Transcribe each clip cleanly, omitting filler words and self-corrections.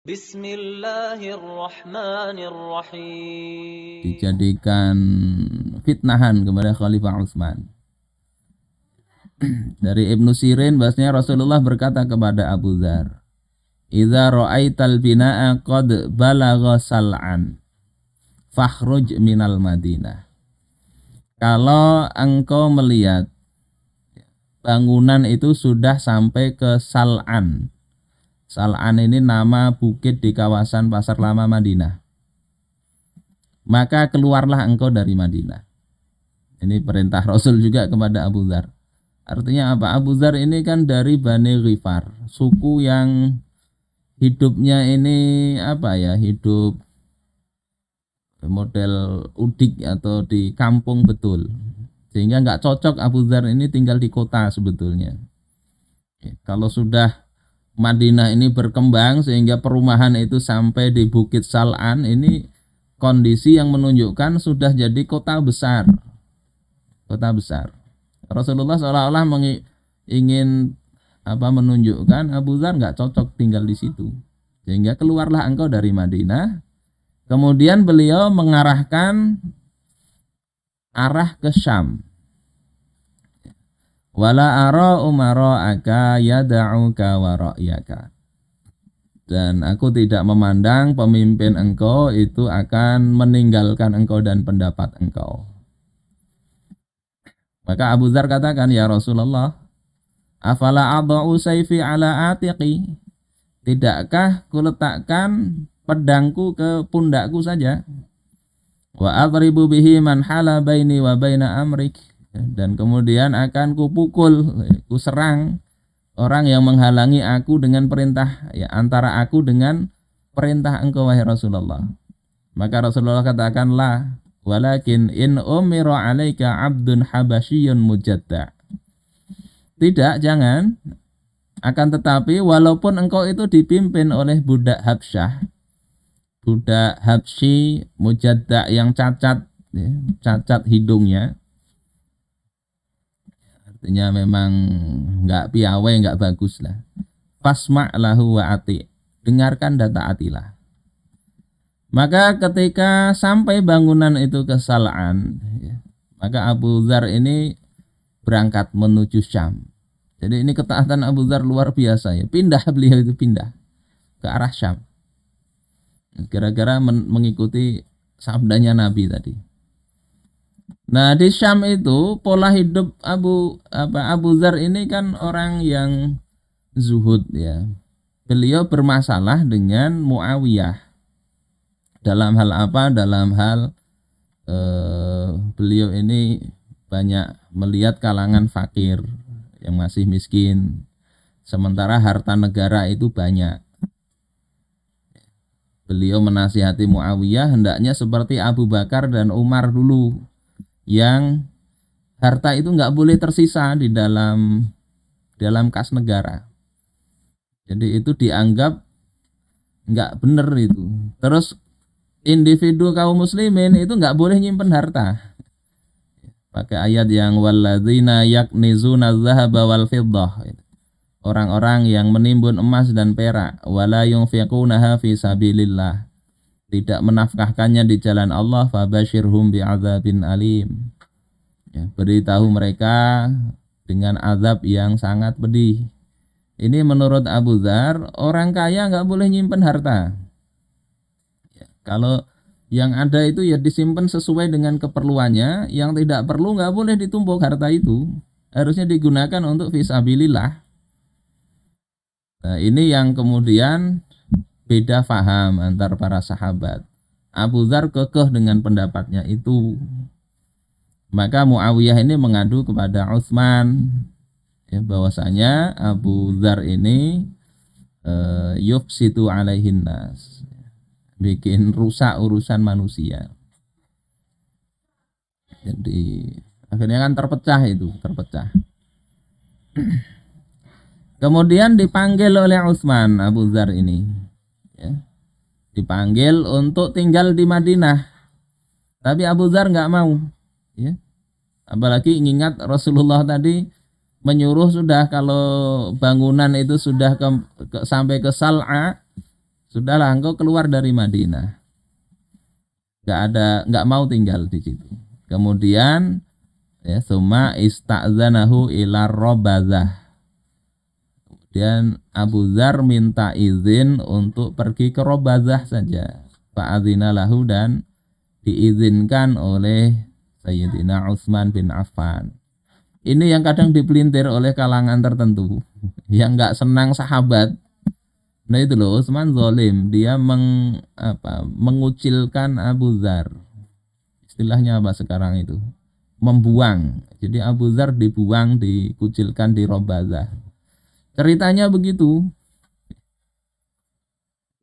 Bismillahirrahmanirrahim. Dijadikan fitnahan kepada Khalifah Utsman. Dari Ibnu Sirin bahasanya Rasulullah berkata kepada Abu Dzar, "Idza ra'aital bina'a qad balagha sal'an, fakhruj minal Madinah." Kalau engkau melihat bangunan itu sudah sampai ke Sal'an. Sal'an ini nama bukit di kawasan Pasar Lama Madinah. Maka keluarlah engkau dari Madinah. Ini perintah Rasul juga kepada Abu Dzar. Artinya apa? Abu Dzar ini kan dari Bani Ghifar, suku yang hidupnya ini apa ya? Hidup model udik atau di kampung betul. Sehingga nggak cocok Abu Dzar ini tinggal di kota sebetulnya. Kalau sudah Madinah ini berkembang sehingga perumahan itu sampai di Bukit Sal'an, ini kondisi yang menunjukkan sudah jadi kota besar. Kota besar. Rasulullah seolah-olah ingin menunjukkan Abu Dzar nggak cocok tinggal di situ. Sehingga keluarlah engkau dari Madinah. Kemudian beliau mengarahkan arah ke Syam. Wala ara umara'aka yada'uka wa ra'yaka. Dan aku tidak memandang pemimpin engkau itu akan meninggalkan engkau dan pendapat engkau. Maka Abu Dzar katakan, "Ya Rasulullah, afala adau sayfi ala atiqi?" Tidakkah kuletakkan pedangku ke pundakku saja? Wa adribu bihi man hala baini wa baina amrik. Dan kemudian akan kupukul, kuserang orang yang menghalangi aku dengan perintah, ya, antara aku dengan perintah engkau wahai Rasulullah. Maka Rasulullah katakan, "La, walakin in umira alaika abdun habasyiyun mujadda." Tidak, jangan. Akan tetapi walaupun engkau itu dipimpin oleh budak Habsyah, budak Habsyi mujadda yang cacat, ya, cacat hidungnya, artinya memang nggak piawai, nggak bagus lah. Fasma' lahu wa ati, dengarkan dan taatilah. Maka ketika sampai bangunan itu ke Sal'an, ya, maka Abu Dzar ini berangkat menuju Syam. Jadi ini ketaatan Abu Dzar luar biasa ya. Beliau itu pindah ke arah Syam. Gara-gara mengikuti sabdanya Nabi tadi. Nah, di Syam itu pola hidup Abu Dzar ini kan orang yang zuhud ya. Beliau bermasalah dengan Muawiyah. Dalam hal apa? Dalam hal beliau ini banyak melihat kalangan fakir yang masih miskin, sementara harta negara itu banyak. Beliau menasihati Muawiyah hendaknya seperti Abu Bakar dan Umar dulu, yang harta itu nggak boleh tersisa di dalam kas negara. Jadi itu dianggap nggak benar itu. Terus individu kaum muslimin itu nggak boleh nyimpen harta. Pakai ayat yang walladzina yaknizuna dzahaba wal fiddah. Orang-orang yang menimbun emas dan perak, wala yunfiqunaha fi sabilillah, tidak menafkahkannya di jalan Allah, fabasyirhum bi'adzabin alim. Ya, beritahu mereka dengan azab yang sangat pedih. Ini menurut Abu Dzar, orang kaya nggak boleh nyimpen harta. Ya, kalau yang ada itu ya disimpan sesuai dengan keperluannya, yang tidak perlu nggak boleh ditumpuk harta itu. Harusnya digunakan untuk fisabilillah. Nah, ini yang kemudian beda faham antar para sahabat. Abu Dzar kekeh dengan pendapatnya itu. Maka Muawiyah ini mengadu kepada Utsman, ya, bahwasanya Abu Dzar ini yufsitu alaihin nas, bikin rusak urusan manusia. Jadi akhirnya kan terpecah. Kemudian dipanggil oleh Utsman Abu Dzar ini, ya, dipanggil untuk tinggal di Madinah. Tapi Abu Dzar nggak mau, ya. Apalagi ingat Rasulullah tadi menyuruh sudah kalau bangunan itu sudah sampai ke Sal'a, Sudahlah engkau keluar dari Madinah. Nggak mau tinggal di situ. Kemudian ya summa ista'zanahu ila Rabazah. Kemudian Abu Dzar minta izin untuk pergi ke Rabazah saja. Fa'adzina lahu, dan diizinkan oleh Sayyidina Utsman bin Affan. Ini yang kadang dipelintir oleh kalangan tertentu yang nggak senang sahabat. Nah itu loh, Utsman zalim, dia mengucilkan Abu Dzar. Istilahnya apa sekarang itu? Membuang. Jadi Abu Dzar dibuang, dikucilkan di Rabazah. Ceritanya begitu.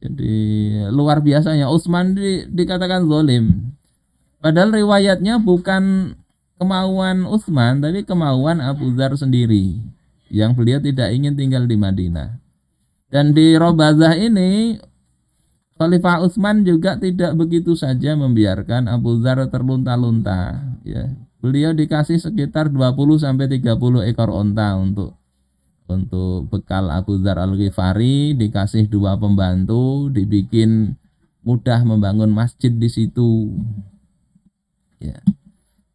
Jadi luar biasanya Utsman dikatakan zalim. Padahal riwayatnya bukan kemauan Utsman, tapi kemauan Abu Dzar sendiri, yang beliau tidak ingin tinggal di Madinah. Dan di Rabazah ini Khalifah Utsman juga tidak begitu saja membiarkan Abu Dzar terlunta-lunta, ya. Beliau dikasih sekitar 20 sampai 30 ekor onta untuk bekal Abu Dzar Al-Ghifari, dikasih 2 pembantu, dibikin mudah membangun masjid di situ. Ya.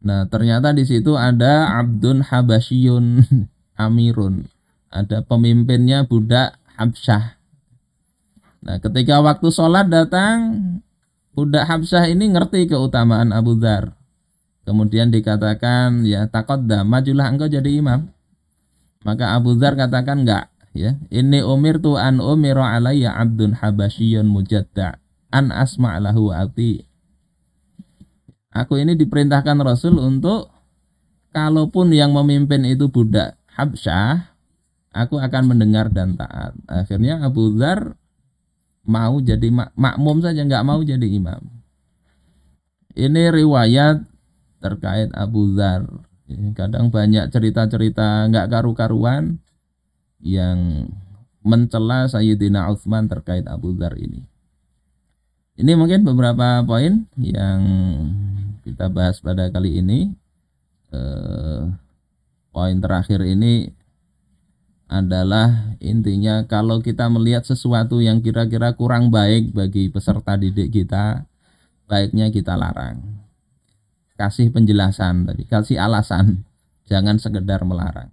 Nah, ternyata di situ ada Abdun Habasyun Amirun. Ada pemimpinnya budak Habsyah. Nah, ketika waktu sholat datang, budak Habsyah ini ngerti keutamaan Abu Dzar. Kemudian dikatakan, ya taqaddam, majulah engkau jadi imam. Maka Abu Dzar katakan enggak, ya. Ini umirtu an umira alayya Abdun Habasyun mujadda an asma'lahu ati. Aku ini diperintahkan Rasul untuk kalaupun yang memimpin itu budak Habsyah, aku akan mendengar dan taat. Akhirnya Abu Dzar mau jadi makmum saja, nggak mau jadi imam. Ini riwayat terkait Abu Dzar. Kadang banyak cerita-cerita nggak karu-karuan yang mencela Sayyidina Utsman terkait Abu Dzar ini. Ini mungkin beberapa poin yang kita bahas pada kali ini. Poin terakhir ini adalah intinya kalau kita melihat sesuatu yang kira-kira kurang baik bagi peserta didik kita, baiknya kita larang. Kasih penjelasan tadi, kasih alasan, jangan sekedar melarang.